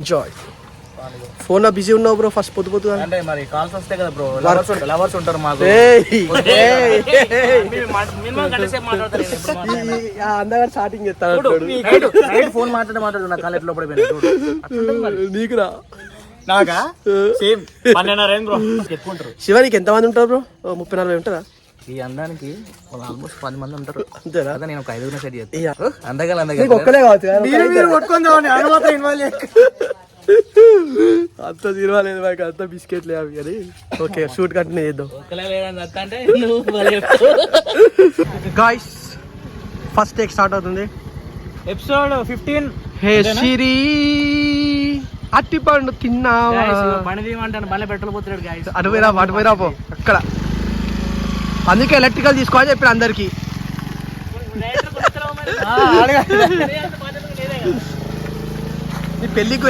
Enjoy. Phone లో busy ఉన్నావు bro first పొద్దు అంటే మరి కాల్స్ వస్తాయి కదా బ్రో, లవర్స్ ఉంటారు మాకు. అందగా స్టార్టింగ్ చేస్తాను ఫోన్ మాట్లాడు నా కాలు ఎట్లా పడిపోయినా నీకురా నాకా సేమ్ 12.5 బ్రో. ఎక్కువ ఉంటారు. శివానికి ఎంతమంది ఉంటారు బ్రో? 30-40 ఉంటారా? ఈ అందానికి ఆల్మోస్ట్ 10 మంది ఉంటారు. అంతేనా? అదే నేను ఒక 5 సెట్ చేస్తాను. నీకు ఒక్కలే కావచ్చు అంత తిరగలేదు మాకు, అంత బిస్కెట్లే అవి కానీ. ఓకే షూట్ కంటిన్యూ చేద్దాం. గాయ్స్ ఫస్ట్ టేక్ స్టార్ట్ అవుతుంది. ఎపిసోడ్ 15. హే సిరి అట్టి పండు తిన్నావా? బండి తీయమంటాను, బండి పెట్రోల్ పోతున్నాడు గాయ్స్. అటు పోయిరా పో అక్కడ. అందుకే ఎలక్ట్రికల్ తీసుకోవాలని చెప్పారు అందరికి. నీ పెళ్ళికి